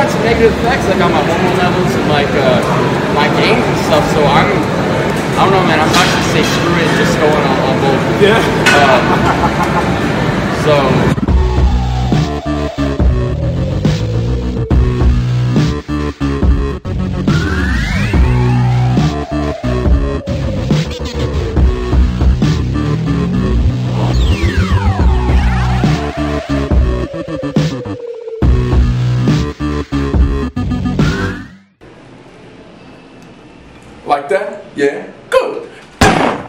had some negative effects, like on my hormone levels and like my gains and stuff. So I don't know, man. I'm not gonna say screw it, just going on both. Yeah. So. Like that? Yeah? Good.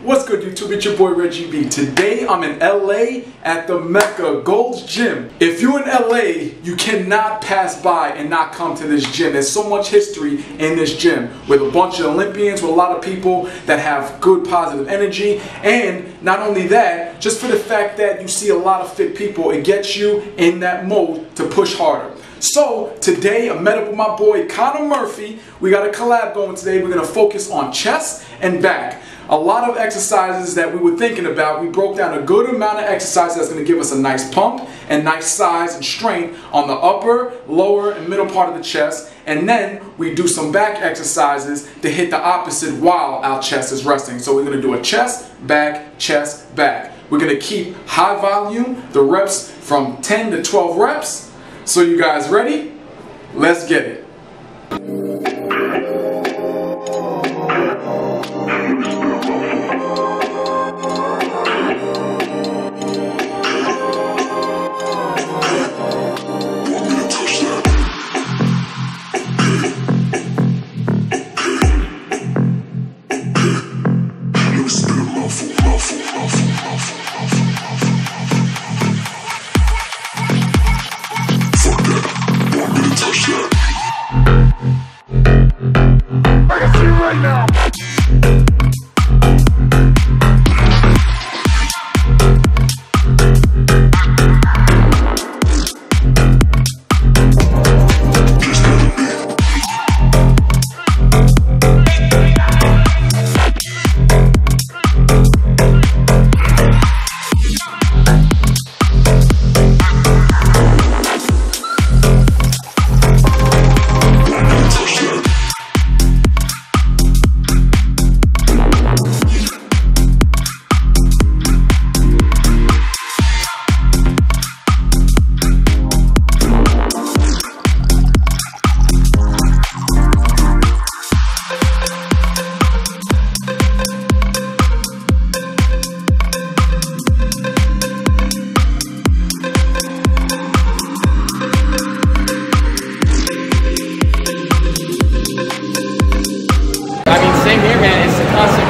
What's good, YouTube? It's your boy Reggie B. Today I'm in LA at the Mecca Gold's Gym. If you're in LA, you cannot pass by and not come to this gym. There's so much history in this gym with a bunch of Olympians, with a lot of people that have good positive energy. And not only that, just for the fact that you see a lot of fit people, it gets you in that mode to push harder. So today I met up with my boy Connor Murphy. We got a collab going today. We're going to focus on chest and back. A lot of exercises that we were thinking about. We broke down a good amount of exercises that's going to give us a nice pump and nice size and strength on the upper, lower, and middle part of the chest. And then we do some back exercises to hit the opposite while our chest is resting. So we're going to do a chest, back, chest, back. We're going to keep high volume, the reps from 10 to 12 reps. So you guys ready? Let's get it.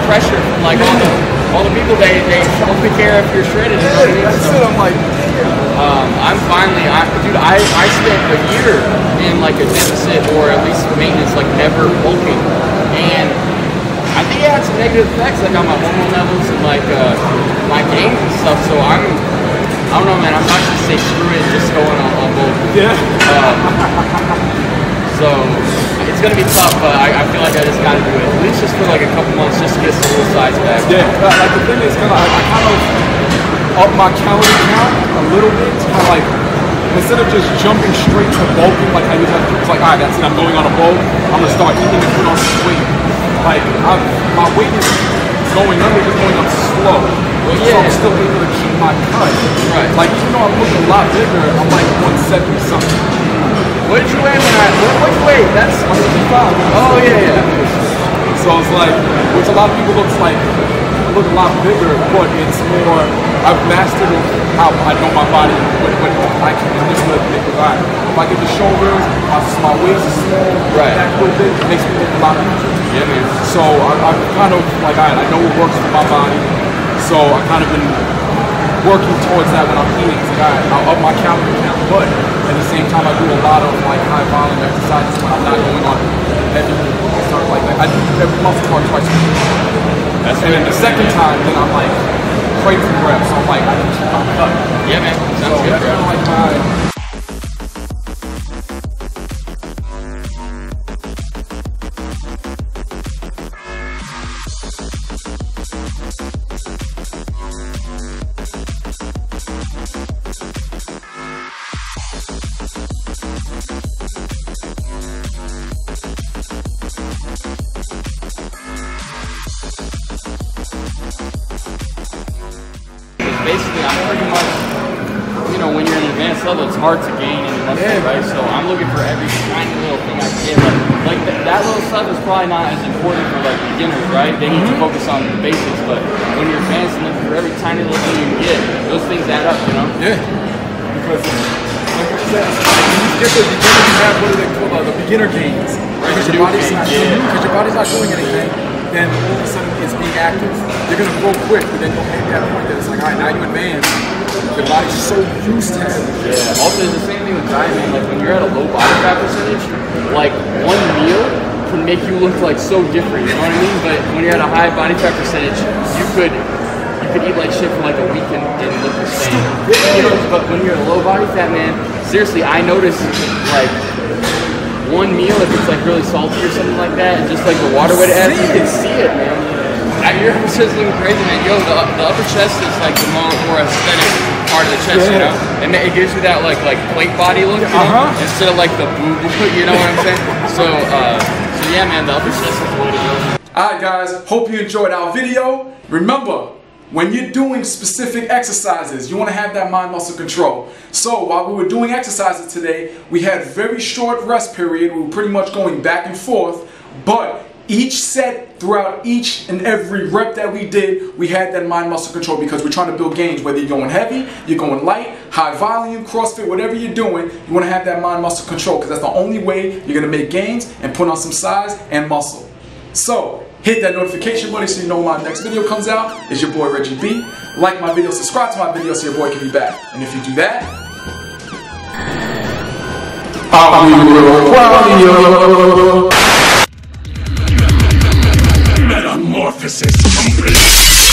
Pressure from like all the people, they don't care if you're shredded. That's it. I'm like, I'm finally, dude, I spent a year in like a deficit or at least maintenance, like never bulking, and I think it had some negative effects, like on my hormone levels and like my gains and stuff. So I don't know, man. I'm not gonna say screw it, just going on both. Yeah. So it's gonna be tough, but I feel like I just gotta do it. At least just for like a couple months, just to get some little size back. Yeah, like the thing is, I kind of up my calorie count a little bit. Kind of like, instead of just jumping straight to bulking, like I usually do, it's like, all right, that's it, I'm going on a bulk. I'm gonna start eating and put on some weight. Like my weight is going under, just going up slow. Well, yeah. So I'm still able to keep my cut. Right. Like even though I'm looking a lot bigger, I'm like 170 something. What did you weigh when what you weigh? That's 155. Oh yeah. So it's like, which a lot of people looks like look a lot bigger, but it's more, I've mastered how I know my body, what I can do this with a big body. If I get the shoulders, my waist is small, right, that little bit, it makes me look a lot bigger. Yeah, man. So I'm kind of like, I know what works for my body, so I've kind of been working towards that when I'm eating. It's like, I'll up my calorie count, but at the same time I do a lot of like high volume exercises when I'm not going on heavy stuff like that. I do every muscle car twice a week. And then the second time, then I'm like crazy reps. So I'm like, I can keep my cut. Yeah, man. Sounds good, that's kind of like my. basically I'm pretty much, you know, when you're in an advanced level, it's hard to gain any muscle, right? So I'm looking for every tiny little thing I can get. Like that little stuff is probably not as important for like beginners, right? They need to focus on the basics, but when you're advanced and looking for every tiny little thing you can get, those things add up, you know? Yeah. Because like I said, when you get to the beginner, you have what do they call the beginner gains, right? Because your body's not doing anything. Then all of a sudden it's being active. You're gonna grow quick, but then you'll hit that point that it's like, all right, now you advance. Your body's so used to it. Yeah. Also, it's the same thing with diet, man. Like when you're at a low body fat percentage, like one meal can make you look like so different. You know what I mean? But when you're at a high body fat percentage, you could eat like shit for like a week and look the same. You know, but when you're a low body fat, man, seriously, I noticed like one meal, if it's like really salty or something like that, and just like the water weight it adds, you can see it, man. Your upper chest is looking crazy, man. Yo, the upper chest is like the more aesthetic part of the chest, you know? And it gives you that like plate body look, you know? Instead of like the boo, you know what I'm saying? So yeah, man, the upper chest is the way to go. Alright guys, hope you enjoyed our video. Remember, when you're doing specific exercises, you want to have that mind-muscle control. So while we were doing exercises today, we had very short rest period. We were pretty much going back and forth, but each set, throughout each and every rep that we did, we had that mind-muscle control because we're trying to build gains. Whether you're going heavy, you're going light, high volume, CrossFit, whatever you're doing, you want to have that mind-muscle control because that's the only way you're going to make gains and put on some size and muscle. So hit that notification button so you know when my next video comes out. It's your boy Reggie B. Like my video, subscribe to my video so your boy can be back. And if you do that, I'll be real proud of you. Metamorphosis complete.